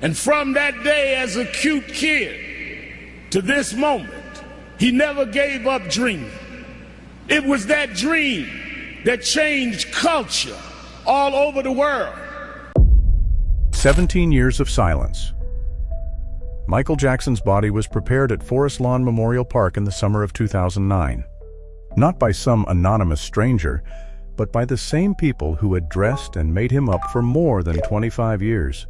And from that day as a cute kid to this moment, he never gave up dreaming. It was that dream that changed culture all over the world. 17 years of silence. Michael Jackson's body was prepared at Forest Lawn Memorial Park in the summer of 2009. Not by some anonymous stranger, but by the same people who had dressed and made him up for more than 25 years.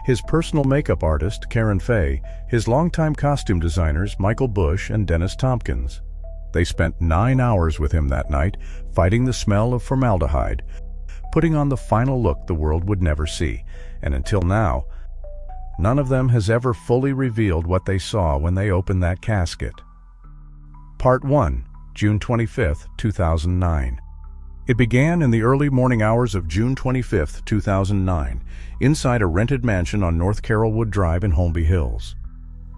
His personal makeup artist, Faye, his longtime costume designers, Bush and Dennis Tompkins. They spent 9 hours with him that night, fighting the smell of formaldehyde, putting on the final look the world would never see. And until now, none of them has ever fully revealed what they saw when they opened that casket. Part 1, June 25, 2009. It began in the early morning hours of June 25, 2009, inside a rented mansion on North Carrollwood Drive in Holmby Hills.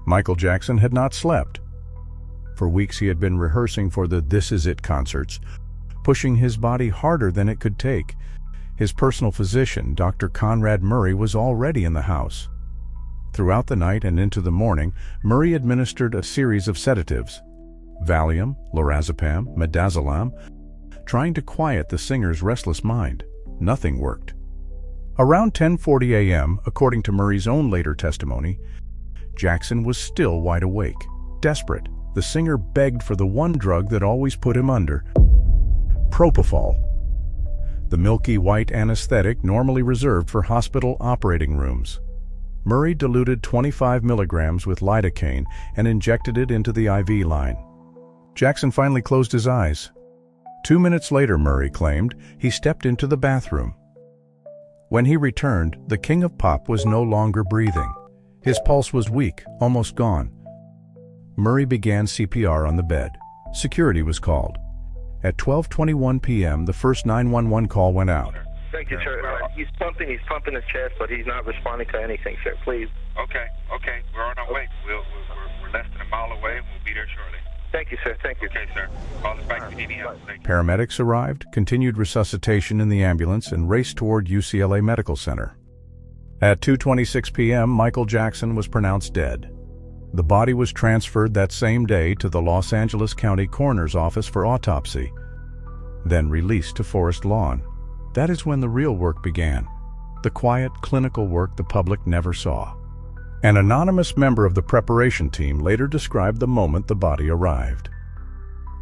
Michael Jackson had not slept. For weeks he had been rehearsing for the This Is It concerts, pushing his body harder than it could take. His personal physician, Dr. Conrad Murray, was already in the house. Throughout the night and into the morning, Murray administered a series of sedatives, Valium, lorazepam, midazolam, trying to quiet the singer's restless mind. Nothing worked. Around 10:40 a.m., according to Murray's own later testimony, Jackson was still wide awake. Desperate, the singer begged for the one drug that always put him under: propofol, the milky white anesthetic normally reserved for hospital operating rooms. Murray diluted 25 milligrams with lidocaine and injected it into the IV line. Jackson finally closed his eyes. 2 minutes later, Murray claimed, he stepped into the bathroom. When he returned, the king of pop was no longer breathing. His pulse was weak, almost gone. Murray began CPR on the bed. Security was called. At 12:21 p.m., the first 911 call went out. Thank you, sir. He's pumping his chest, but he's not responding to anything, sir. Please. Okay. We're on our way. We're less than a mile away, and we'll be there shortly. Thank you, sir. Thank you. Okay, sir. Call us back if you need any help. Thank you. Paramedics arrived, continued resuscitation in the ambulance, and raced toward UCLA Medical Center. At 2:26 p.m., Michael Jackson was pronounced dead. The body was transferred that same day to the Los Angeles County Coroner's Office for autopsy, then released to Forest Lawn. That is when the real work began, the quiet, clinical work the public never saw. An anonymous member of the preparation team later described the moment the body arrived.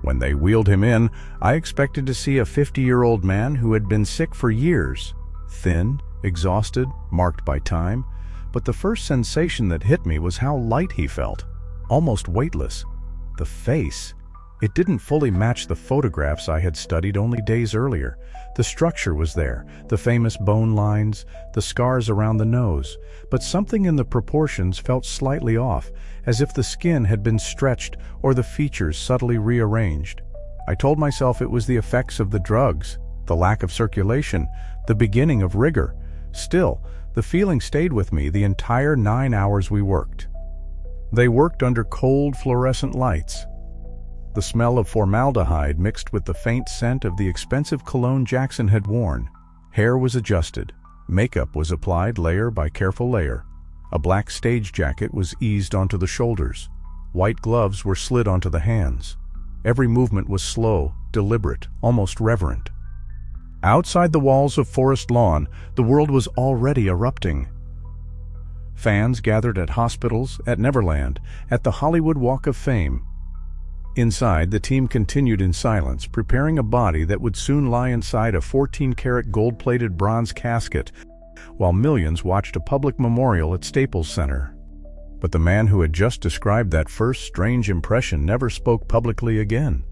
When they wheeled him in, I expected to see a 50-year-old man who had been sick for years, thin, exhausted, marked by time, but the first sensation that hit me was how light he felt, almost weightless. The face, it didn't fully match the photographs I had studied only days earlier. The structure was there, the famous bone lines, the scars around the nose, but something in the proportions felt slightly off, as if the skin had been stretched or the features subtly rearranged. I told myself it was the effects of the drugs, the lack of circulation, the beginning of rigor. Still, the feeling stayed with me the entire 9 hours we worked. They worked under cold fluorescent lights. The smell of formaldehyde mixed with the faint scent of the expensive cologne Jackson had worn. Hair was adjusted. Makeup was applied layer by careful layer. A black stage jacket was eased onto the shoulders. White gloves were slid onto the hands. Every movement was slow, deliberate, almost reverent. Outside the walls of Forest Lawn, the world was already erupting. Fans gathered at hospitals, at Neverland, at the Hollywood Walk of Fame. Inside, the team continued in silence, preparing a body that would soon lie inside a 14-karat gold-plated bronze casket, while millions watched a public memorial at Staples Center. But the man who had just described that first strange impression never spoke publicly again.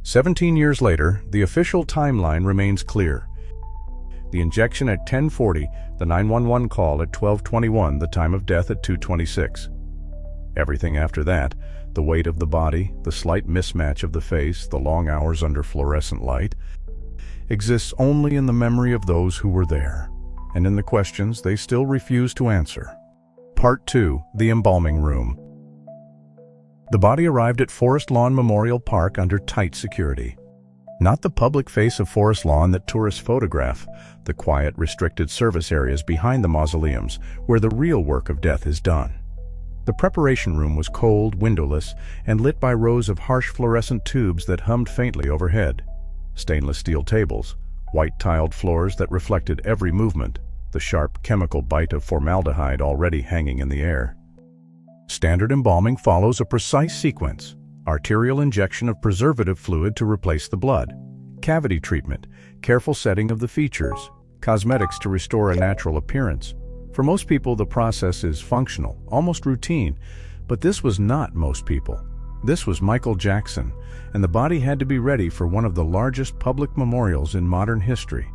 17 years later, the official timeline remains clear. The injection at 10:40, the 911 call at 12:21, the time of death at 2:26. Everything after that, the weight of the body, the slight mismatch of the face, the long hours under fluorescent light, exists only in the memory of those who were there, and in the questions they still refuse to answer. Part 2, the embalming room. The body arrived at Forest Lawn Memorial Park under tight security. Not the public face of forest lawn that tourists photograph, the quiet, restricted service areas behind the mausoleums where the real work of death is done. The preparation room was cold, windowless, and lit by rows of harsh fluorescent tubes that hummed faintly overhead. Stainless steel tables, white tiled floors that reflected every movement, the sharp chemical bite of formaldehyde already hanging in the air. Standard embalming follows a precise sequence: arterial injection of preservative fluid to replace the blood, cavity treatment, careful setting of the features, cosmetics to restore a natural appearance. For most people, the process is functional, almost routine, but this was not most people. This was Michael Jackson, and the body had to be ready for one of the largest public memorials in modern history.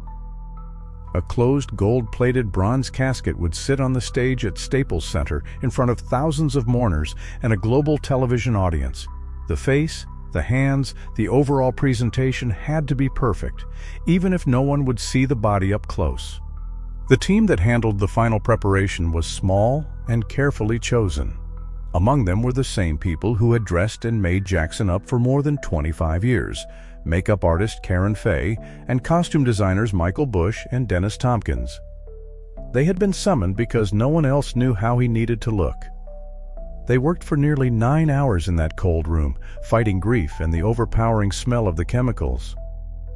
A closed, gold-plated bronze casket would sit on the stage at Staples Center in front of thousands of mourners and a global television audience. The face, the hands, the overall presentation had to be perfect, even if no one would see the body up close. The team that handled the final preparation was small and carefully chosen. Among them were the same people who had dressed and made Jackson up for more than 25 years: makeup artist Faye and costume designers Bush and Dennis Tompkins. They had been summoned because no one else knew how he needed to look. They worked for nearly 9 hours in that cold room, fighting grief and the overpowering smell of the chemicals.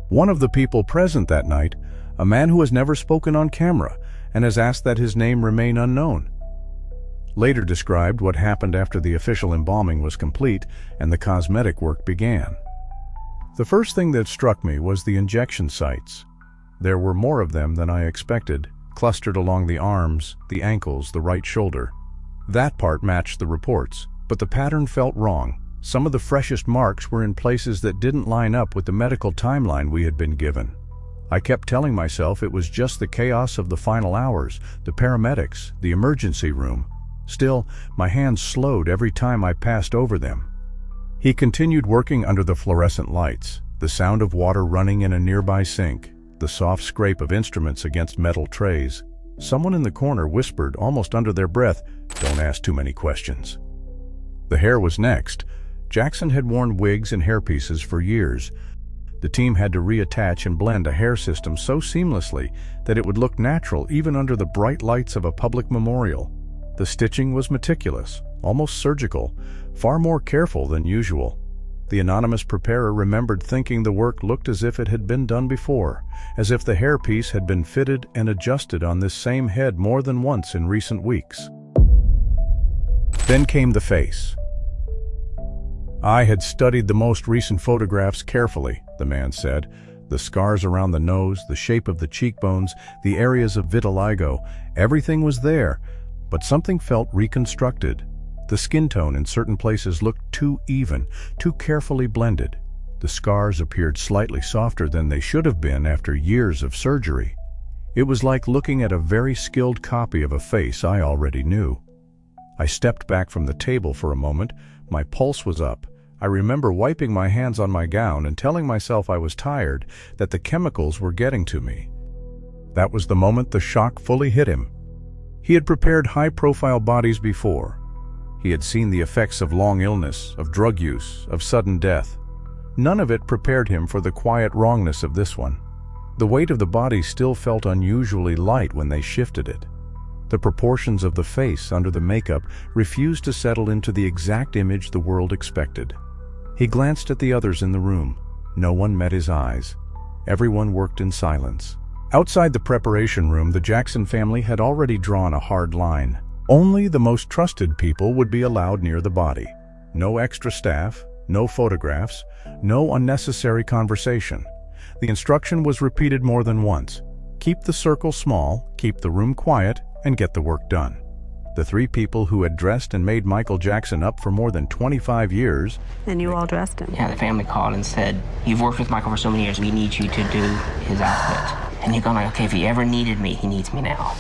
One of the people present that night, a man who has never spoken on camera and has asked that his name remain unknown, later described what happened after the official embalming was complete and the cosmetic work began. The first thing that struck me was the injection sites. There were more of them than I expected, clustered along the arms, the ankles, the right shoulder. That part matched the reports, but the pattern felt wrong. Some of the freshest marks were in places that didn't line up with the medical timeline we had been given. I kept telling myself it was just the chaos of the final hours, the paramedics, the emergency room. Still, my hands slowed every time I passed over them. He continued working under the fluorescent lights, the sound of water running in a nearby sink, the soft scrape of instruments against metal trays. Someone in the corner whispered, almost under their breath, "Don't ask too many questions." The hair was next. Jackson had worn wigs and hairpieces for years. The team had to reattach and blend a hair system so seamlessly that it would look natural even under the bright lights of a public memorial. The stitching was meticulous, almost surgical, far more careful than usual. The anonymous preparer remembered thinking the work looked as if it had been done before, as if the hairpiece had been fitted and adjusted on this same head more than once in recent weeks. Then came the face. "I had studied the most recent photographs carefully," the man said. "The scars around the nose, the shape of the cheekbones, the areas of vitiligo, everything was there, but something felt reconstructed. The skin tone in certain places looked too even, too carefully blended. The scars appeared slightly softer than they should have been after years of surgery. It was like looking at a very skilled copy of a face I already knew." I stepped back from the table for a moment. My pulse was up. I remember wiping my hands on my gown and telling myself I was tired, that the chemicals were getting to me. That was the moment the shock fully hit him. He had prepared high-profile bodies before. He had seen the effects of long illness, of drug use, of sudden death. None of it prepared him for the quiet wrongness of this one. The weight of the body still felt unusually light when they shifted it. The proportions of the face under the makeup refused to settle into the exact image the world expected. He glanced at the others in the room. No one met his eyes. Everyone worked in silence. Outside the preparation room, the Jackson family had already drawn a hard line. Only the most trusted people would be allowed near the body. No extra staff, no photographs, no unnecessary conversation. The instruction was repeated more than once. Keep the circle small, keep the room quiet, and get the work done. The 3 people who had dressed and made Michael Jackson up for more than 25 years. And you all dressed him? Yeah, the family called and said, "You've worked with Michael for so many years, we need you to do his outfit." And you're going like, okay, if he ever needed me, he needs me now.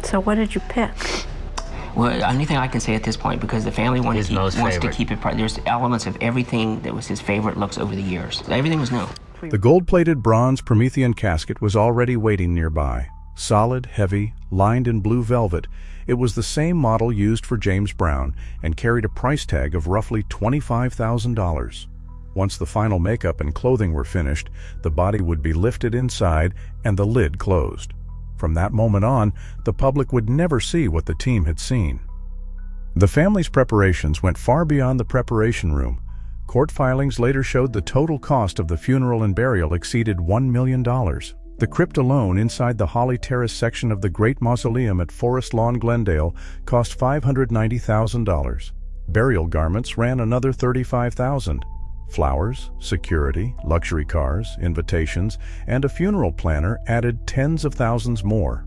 So what did you pick? Well, only thing I can say at this point, because the family wants to keep it private. There's elements of everything that was his favorite looks over the years. Everything was new. The gold-plated bronze Promethean casket was already waiting nearby. Solid, heavy, lined in blue velvet, it was the same model used for James Brown and carried a price tag of roughly $25,000. Once the final makeup and clothing were finished, the body would be lifted inside and the lid closed. From that moment on, the public would never see what the team had seen. The family's preparations went far beyond the preparation room. Court filings later showed the total cost of the funeral and burial exceeded $1 million. The crypt alone inside the Holly Terrace section of the Great Mausoleum at Forest Lawn, Glendale, cost $590,000. Burial garments ran another $35,000. Flowers, security, luxury cars, invitations, and a funeral planner added tens of thousands more.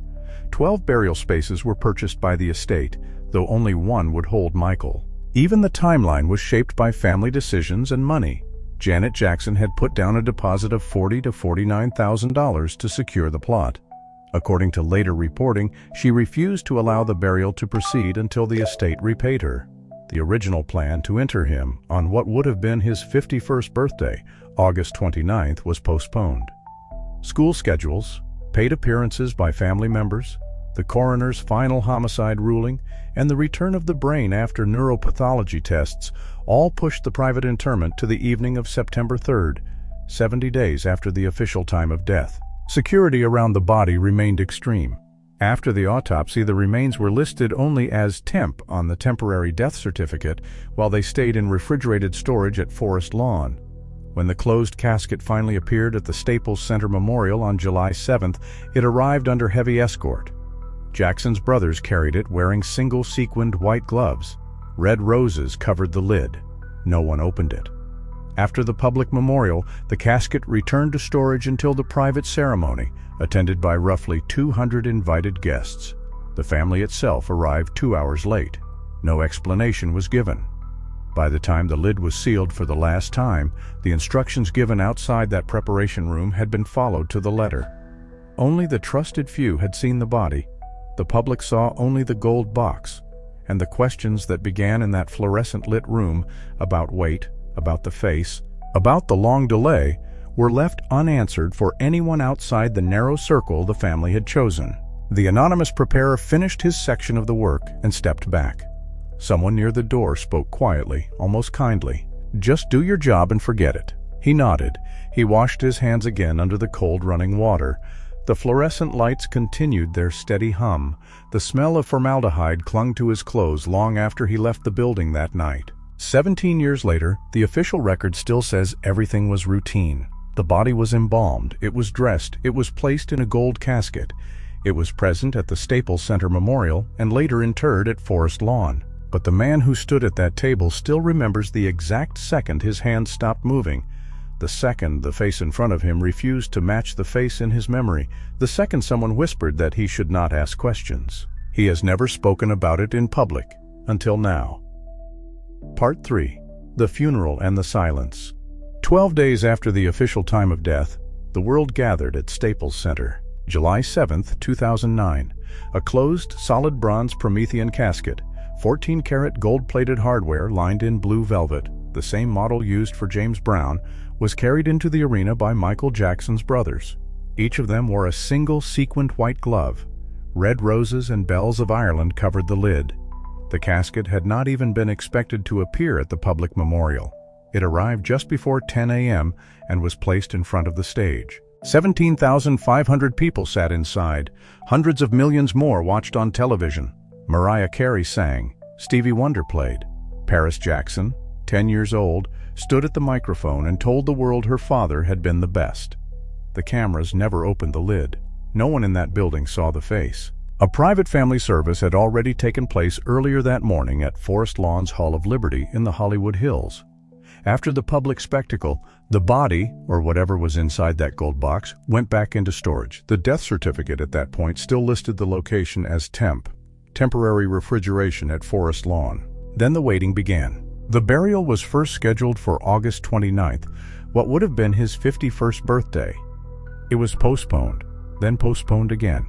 12 burial spaces were purchased by the estate, though only one would hold Michael. Even the timeline was shaped by family decisions and money. Janet Jackson had put down a deposit of $40,000 to $49,000 to secure the plot. According to later reporting, she refused to allow the burial to proceed until the estate repaid her. The original plan to enter him on what would have been his 51st birthday, August 29th, was postponed. School schedules, paid appearances by family members, the coroner's final homicide ruling, and the return of the brain after neuropathology tests all pushed the private interment to the evening of September 3rd, 70 days after the official time of death. Security around the body remained extreme. After the autopsy, the remains were listed only as temp on the temporary death certificate, while they stayed in refrigerated storage at Forest Lawn. When the closed casket finally appeared at the Staples Center Memorial on July 7th, it arrived under heavy escort. Jackson's brothers carried it wearing single-sequined white gloves. Red roses covered the lid. No one opened it. After the public memorial, the casket returned to storage until the private ceremony, attended by roughly 200 invited guests. The family itself arrived 2 hours late. No explanation was given. By the time the lid was sealed for the last time, the instructions given outside that preparation room had been followed to the letter. Only the trusted few had seen the body. The public saw only the gold box, and the questions that began in that fluorescent-lit room about weight, about the face, about the long delay, were left unanswered for anyone outside the narrow circle the family had chosen. The anonymous preparer finished his section of the work and stepped back. Someone near the door spoke quietly, almost kindly. "Just do your job and forget it." He nodded. He washed his hands again under the cold running water. The fluorescent lights continued their steady hum. The smell of formaldehyde clung to his clothes long after he left the building that night. 17 years later, the official record still says everything was routine. The body was embalmed, it was dressed, it was placed in a gold casket. It was present at the Staples Center Memorial and later interred at Forest Lawn. But the man who stood at that table still remembers the exact second his hand stopped moving. The second the face in front of him refused to match the face in his memory. The second someone whispered that he should not ask questions. He has never spoken about it in public, until now. Part 3. The Funeral and the Silence. 12 days after the official time of death, the world gathered at Staples Center. July 7, 2009. A closed, solid bronze Promethean casket, 14-karat gold-plated hardware lined in blue velvet, the same model used for James Brown, was carried into the arena by Michael Jackson's brothers. Each of them wore a single sequined white glove. Red roses and bells of Ireland covered the lid. The casket had not even been expected to appear at the public memorial. It arrived just before 10 a.m. and was placed in front of the stage. 17,500 people sat inside. Hundreds of millions more watched on television. Mariah Carey sang. Stevie Wonder played. Paris Jackson, 10 years old, stood at the microphone and told the world her father had been the best. The cameras never opened the lid. No one in that building saw the face. A private family service had already taken place earlier that morning at Forest Lawn's Hall of Liberty in the Hollywood Hills. After the public spectacle, the body, or whatever was inside that gold box, went back into storage. The death certificate at that point still listed the location as temp, temporary refrigeration at Forest Lawn. Then the waiting began. The burial was first scheduled for August 29th, what would have been his 51st birthday. It was postponed, then postponed again.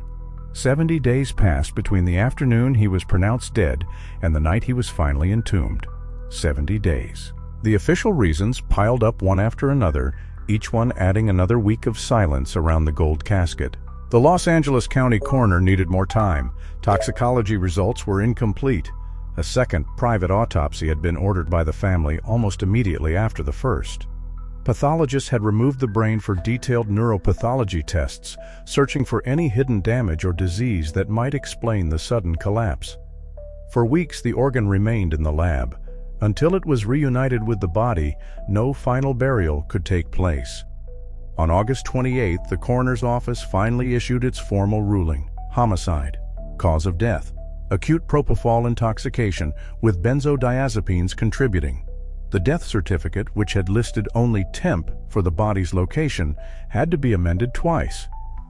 70 days passed between the afternoon he was pronounced dead and the night he was finally entombed. 70 days. The official reasons piled up one after another, each one adding another week of silence around the gold casket. The Los Angeles County coroner needed more time. Toxicology results were incomplete. A second private autopsy had been ordered by the family almost immediately after the first. Pathologists had removed the brain for detailed neuropathology tests, searching for any hidden damage or disease that might explain the sudden collapse. For weeks, the organ remained in the lab. Until it was reunited with the body, no final burial could take place. On August 28, the coroner's office finally issued its formal ruling: homicide. Cause of death: acute propofol intoxication with benzodiazepines contributing. The death certificate, which had listed only temp for the body's location, had to be amended twice,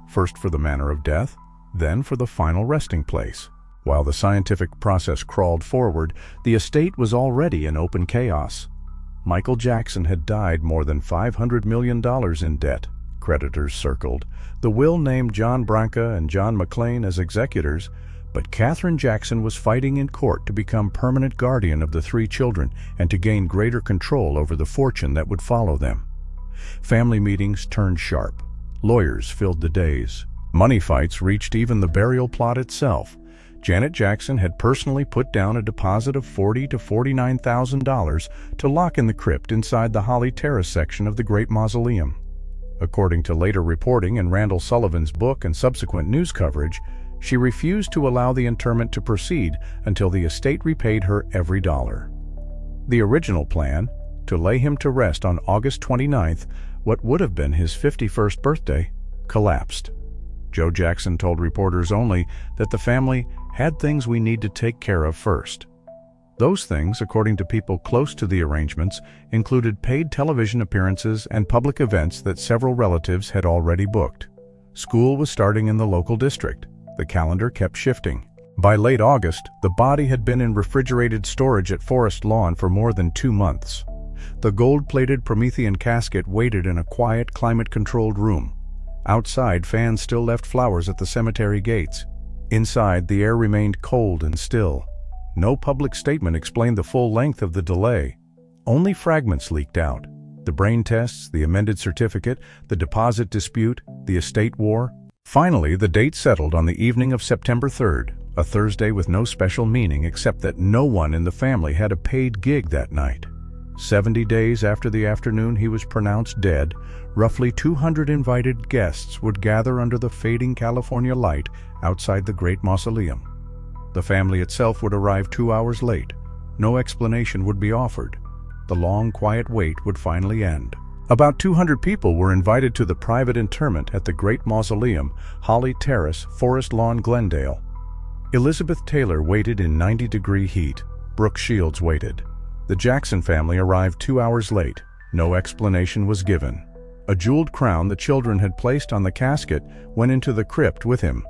first for the manner of death, then for the final resting place. While the scientific process crawled forward, the estate was already in open chaos. Michael Jackson had died more than $500 million in debt, creditors circled. The will named John Branca and John McClane as executors, but Katherine Jackson was fighting in court to become permanent guardian of the 3 children and to gain greater control over the fortune that would follow them. Family meetings turned sharp. Lawyers filled the days. Money fights reached even the burial plot itself. Janet Jackson had personally put down a deposit of $40,000 to $49,000 to lock in the crypt inside the Holly Terrace section of the Great Mausoleum. According to later reporting in Randall Sullivan's book and subsequent news coverage, she refused to allow the interment to proceed until the estate repaid her every dollar. The original plan, to lay him to rest on August 29th, what would have been his 51st birthday, collapsed. Joe Jackson told reporters only that the family had things we need to take care of first. Those things, according to people close to the arrangements, included paid television appearances and public events that several relatives had already booked. School was starting in the local district. The calendar kept shifting. By late August, the body had been in refrigerated storage at Forest Lawn for more than 2 months. The gold-plated Promethean casket waited in a quiet, climate-controlled room. Outside, fans still left flowers at the cemetery gates. Inside, the air remained cold and still. No public statement explained the full length of the delay. Only fragments leaked out. The brain tests, the amended certificate, the deposit dispute, the estate war. Finally, the date settled on the evening of September 3rd, a Thursday with no special meaning except that no one in the family had a paid gig that night. 70 days after the afternoon he was pronounced dead, roughly 200 invited guests would gather under the fading California light outside the Great Mausoleum. The family itself would arrive 2 hours late. No explanation would be offered. The long, quiet wait would finally end. About 200 people were invited to the private interment at the Great Mausoleum, Holly Terrace, Forest Lawn, Glendale. Elizabeth Taylor waited in 90-degree heat. Brooke Shields waited. The Jackson family arrived 2 hours late. No explanation was given. A jeweled crown the children had placed on the casket went into the crypt with him.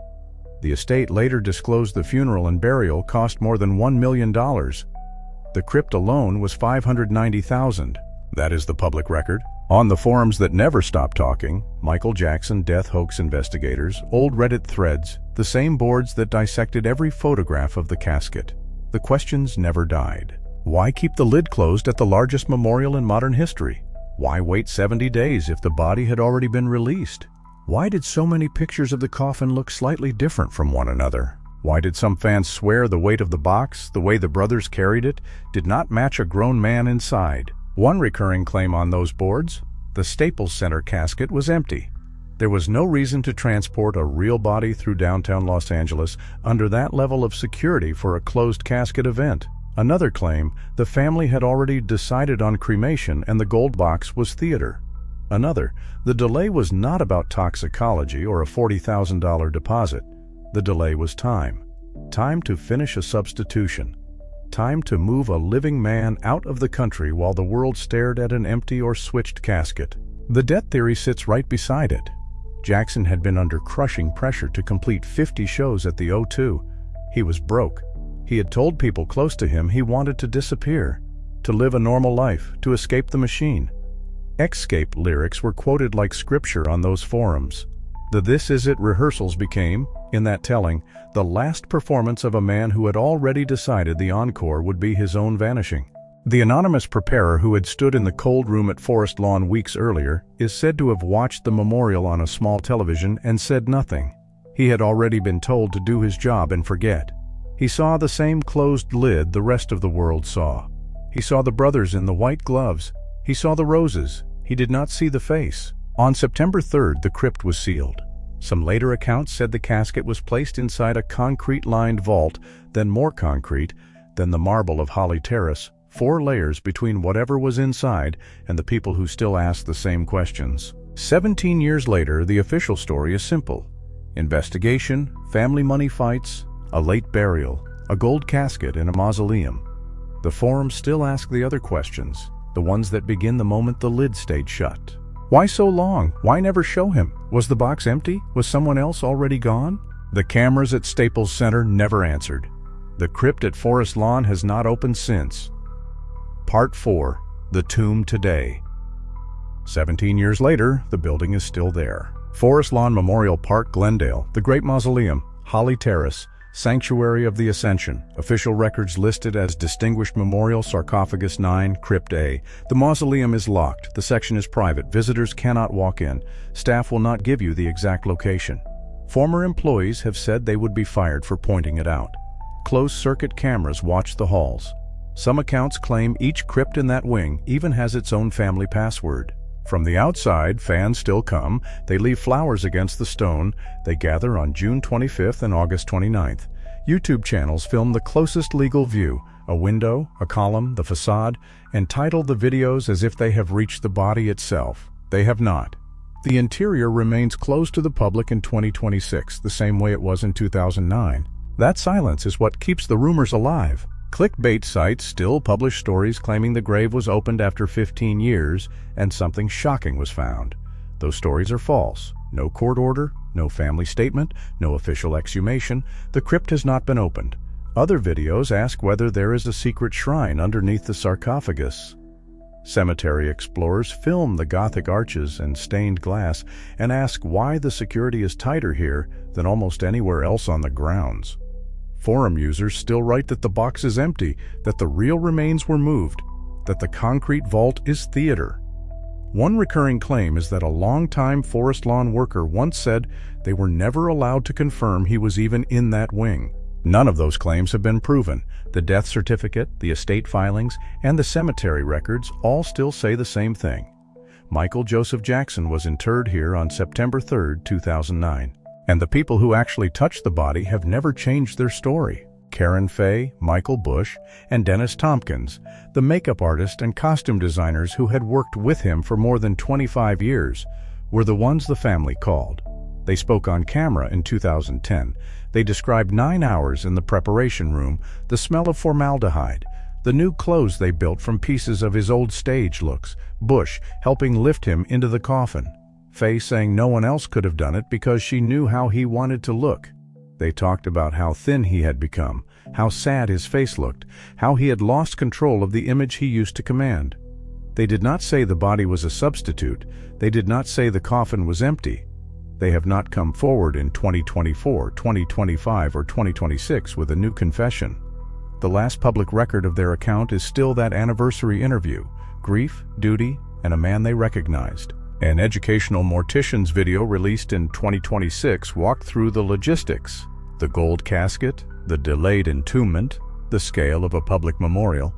The estate later disclosed the funeral and burial cost more than $1 million. The crypt alone was $590,000. That is the public record. On the forums that never stopped talking, Michael Jackson death hoax investigators, old Reddit threads, the same boards that dissected every photograph of the casket. The questions never died. Why keep the lid closed at the largest memorial in modern history? Why wait 70 days if the body had already been released? Why did so many pictures of the coffin look slightly different from one another? Why did some fans swear the weight of the box, the way the brothers carried it, did not match a grown man inside? One recurring claim on those boards: the Staples Center casket was empty. There was no reason to transport a real body through downtown Los Angeles under that level of security for a closed casket event. Another claim: the family had already decided on cremation and the gold box was theater. Another: the delay was not about toxicology or a $40,000 deposit. The delay was time. Time to finish a substitution. Time to move a living man out of the country while the world stared at an empty or switched casket. The death theory sits right beside it. Jackson had been under crushing pressure to complete 50 shows at the O2. He was broke. He had told people close to him he wanted to disappear, to live a normal life, to escape the machine. Escape lyrics were quoted like scripture on those forums. The This Is It rehearsals became, in that telling, the last performance of a man who had already decided the encore would be his own vanishing. The anonymous preparer who had stood in the cold room at Forest Lawn weeks earlier is said to have watched the memorial on a small television and said nothing. He had already been told to do his job and forget. He saw the same closed lid the rest of the world saw. He saw the brothers in the white gloves. He saw the roses. He He did not see the face. On September 3rd, the crypt was sealed. Some later accounts said the casket was placed inside a concrete-lined vault, then more concrete, then the marble of Holly Terrace, 4 layers between whatever was inside and the people who still ask the same questions. 17 years later, the official story is simple. Investigation, family money fights, a late burial, a gold casket in a mausoleum. The forums still ask the other questions, the ones that begin the moment the lid stayed shut. Why so long? Why never show him? Was the box empty? Was someone else already gone? The cameras at Staples Center never answered. The crypt at Forest Lawn has not opened since. Part 4. The Tomb Today. 17 years later, the building is still there. Forest Lawn Memorial Park, Glendale, the Great Mausoleum, Holly Terrace, Sanctuary of the Ascension, official records listed as Distinguished Memorial Sarcophagus 9, Crypt A. The mausoleum is locked, the section is private, visitors cannot walk in, staff will not give you the exact location. Former employees have said they would be fired for pointing it out. Closed-circuit cameras watch the halls. Some accounts claim each crypt in that wing even has its own family password. From the outside, fans still come, they leave flowers against the stone, they gather on June 25th and August 29th. YouTube channels film the closest legal view, a window, a column, the facade, and title the videos as if they have reached the body itself. They have not. The interior remains closed to the public in 2026, the same way it was in 2009. That silence is what keeps the rumors alive. Clickbait sites still publish stories claiming the grave was opened after 15 years and something shocking was found. Those stories are false. No court order, no family statement, no official exhumation. The crypt has not been opened. Other videos ask whether there is a secret shrine underneath the sarcophagus. Cemetery explorers film the Gothic arches and stained glass and ask why the security is tighter here than almost anywhere else on the grounds. Forum users still write that the box is empty, that the real remains were moved, that the concrete vault is theater. One recurring claim is that a longtime Forest Lawn worker once said they were never allowed to confirm he was even in that wing. None of those claims have been proven. The death certificate, the estate filings, and the cemetery records all still say the same thing. Michael Joseph Jackson was interred here on September 3, 2009. And the people who actually touched the body have never changed their story. Karen Faye, Michael Bush, and Dennis Tompkins, the makeup artist and costume designers who had worked with him for more than 25 years, were the ones the family called. They spoke on camera in 2010. They described 9 hours in the preparation room, the smell of formaldehyde, the new clothes they built from pieces of his old stage looks, Bush helping lift him into the coffin. Faye saying no one else could have done it because she knew how he wanted to look. They talked about how thin he had become, how sad his face looked, how he had lost control of the image he used to command. They did not say the body was a substitute. They did not say the coffin was empty. They have not come forward in 2024, 2025, or 2026 with a new confession. The last public record of their account is still that anniversary interview, grief, duty, and a man they recognized. An educational mortician's video released in 2026 walked through the logistics, the gold casket, the delayed entombment, the scale of a public memorial,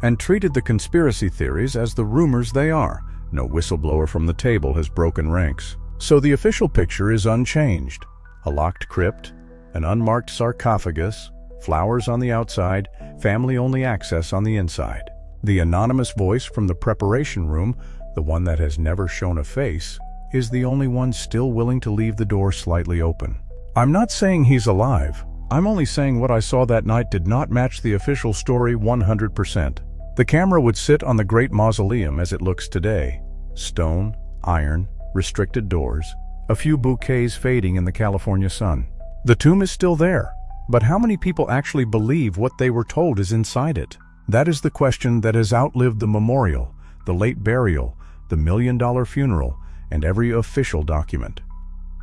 and treated the conspiracy theories as the rumors they are. No whistleblower from the table has broken ranks. So the official picture is unchanged. A locked crypt, an unmarked sarcophagus, flowers on the outside, family-only access on the inside. The anonymous voice from the preparation room, the one that has never shown a face, is the only one still willing to leave the door slightly open. I'm not saying he's alive. I'm only saying what I saw that night did not match the official story 100%. The camera would sit on the great mausoleum as it looks today. Stone, iron, restricted doors, a few bouquets fading in the California sun. The tomb is still there, but how many people actually believe what they were told is inside it? That is the question that has outlived the memorial, the late burial, the $1 million funeral, and every official document.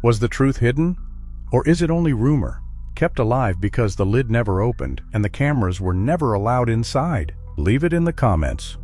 Was the truth hidden? Or is it only rumor, kept alive because the lid never opened and the cameras were never allowed inside? Leave it in the comments.